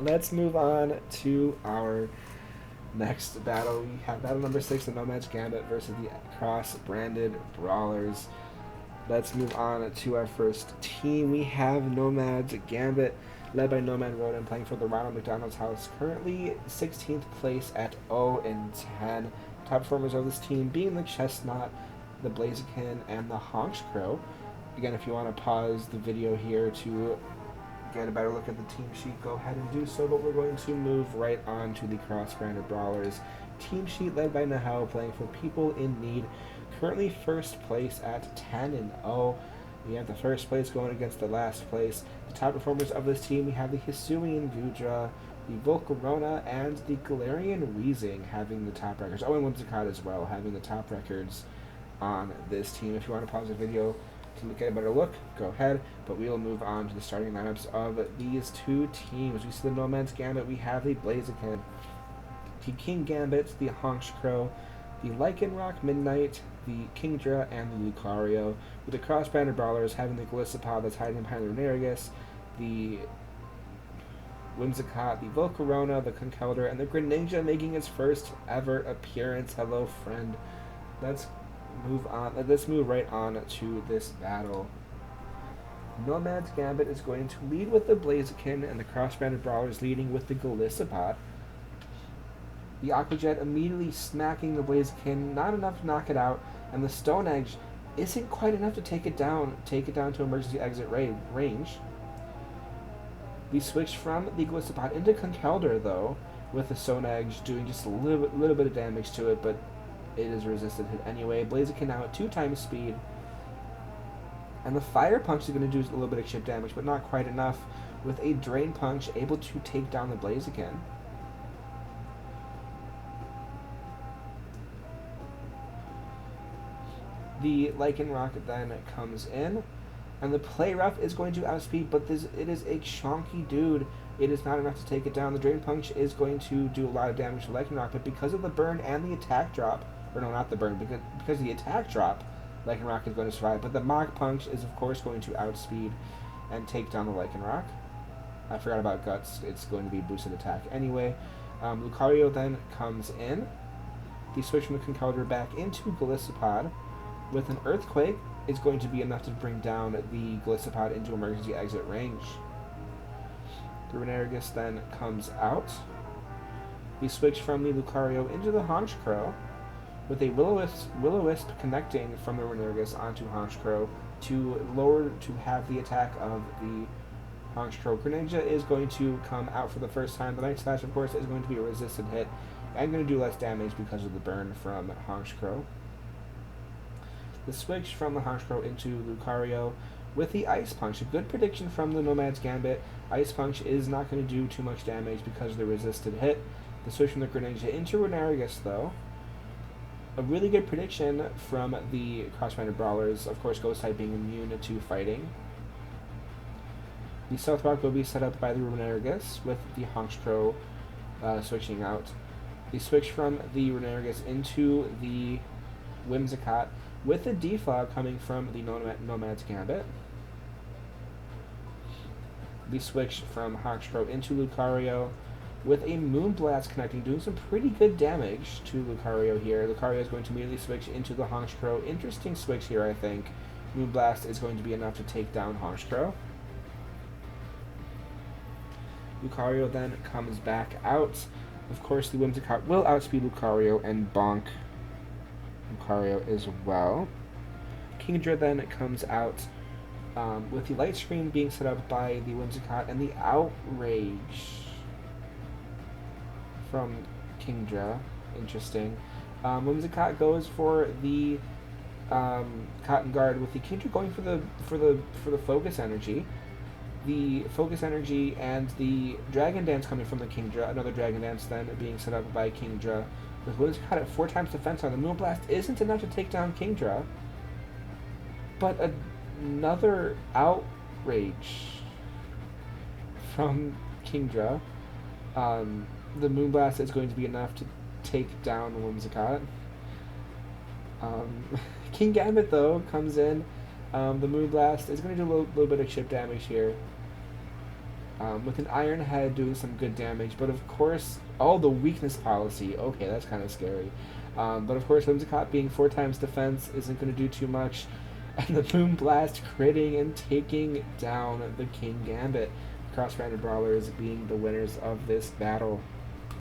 let's move on to our next battle. We have battle number 6, the Nomad's Gambit versus the cross-branded Brawlers. Let's move on to our first team. We have Nomad's Gambit, led by Nomad Roden, playing for the Ronald McDonald's House, currently 16th place at 0-10. Top performers of this team being the Chestnut, the Blaziken, and the Honks Crow. Again, if you want to pause the video here to get a better look at the team sheet, go ahead and do so, but we're going to move right on to the cross-branded Brawlers team sheet, led by Nahel, playing for People in Need, currently first place at 10-0. We have the first place going against the last place. The top performers of this team, we have the Hisuian Gudra, the Volcarona, and the Galarian Weezing having the top records. Oh, and Whimsicott as well, having the top records on this team. If you want to pause the video to get a better look, go ahead, but we will move on to the starting lineups of these two teams. We see the Nomad's Gambit, we have the Blaziken, the King Gambit, the Honks Crow, the Lycanroc Midnight, the Kingdra, and the Lucario, with the cross-branded Brawlers having the Golisopod that's hiding behind the Lunarigus, the Whimsicott, the Volcarona, the Conkeldurr, and the Greninja making its first ever appearance. Hello, friend. Let's move right on to this battle. Nomad's Gambit is going to lead with the Blaziken, and the cross-branded Brawlers leading with the Golisopod. The Aqua Jet immediately smacking the Blaziken, not enough to knock it out, and the Stone Edge isn't quite enough to take it down to emergency exit range. We switch from the Golisopod into Conkeldurr, though, with the Stone Edge doing just a little bit of damage to it, but it is a resistant hit anyway. Blaziken now at 2 times speed. And the Fire Punch is going to do a little bit of chip damage, but not quite enough, with a Drain Punch able to take down the Blaziken. The Lycanroc then comes in, and the Play Rough is going to outspeed, but it is a chonky dude. It is not enough to take it down. The Drain Punch is going to do a lot of damage to Lycanroc, but because of the burn and the attack drop, or no, not the burn, because of the attack drop, Lycanroc is going to survive. But the Mach Punch is, of course, going to outspeed and take down the Lycanroc. I forgot about Guts. It's going to be boosted attack anyway. Lucario then comes in. The switch from the Conkeldurr back into Golisopod with an Earthquake is going to be enough to bring down the Golisopod into emergency exit range. The Renarigus then comes out. We switch from the Lucario into the Honks Crow, with a Will-O-Wisp connecting from the Renarigus onto Honks Crow to have the attack of the Honks Crow. Greninja is going to come out for the first time. The Night Slash, of course, is going to be a resisted hit and going to do less damage because of the burn from Honks Crow. The switch from the Honks Crow into Lucario with the Ice Punch. A good prediction from the Nomad's Gambit. Ice Punch is not going to do too much damage because of the resisted hit. The switch from the Greninja into Renarigus, though. A really good prediction from the cross-branded Brawlers. Of course, Ghost type being immune to fighting. The Stealth Rock will be set up by the Renarigus with the Honks Crow switching out. The switch from the Renarigus into the Whimsicott with the Defog coming from the Nomad's Gambit. The switch from Honks Crow into Lucario with a Moonblast connecting, doing some pretty good damage to Lucario here. Lucario is going to immediately switch into the Honks Crow. Interesting switch here, I think. Moonblast is going to be enough to take down Honks Crow. Lucario then comes back out. Of course, the Whimsicott will outspeed Lucario and bonk Lucario as well. Kingdra then comes out with the Light Screen being set up by the Whimsicott and the Outrage from Kingdra. Interesting. Whimsicott goes for the Cotton Guard, with the Kingdra going for the Focus Energy. The Focus Energy and the Dragon Dance coming from the Kingdra. Another Dragon Dance then being set up by Kingdra. With Whimsicott at 4 times defense on the Moonblast isn't enough to take down Kingdra. But another Outrage from Kingdra. The Moonblast is going to be enough to take down Whimsicott. King Gambit, though, comes in. The Moonblast is going to do a little bit of chip damage here. with an Iron Head doing some good damage, but of course, all the weakness policy, okay, that's kind of scary. But of course, Whimsicott being 4 times defense isn't going to do too much. And the Boom Blast critting and taking down the King Gambit. Cross-branded Brawlers being the winners of this battle.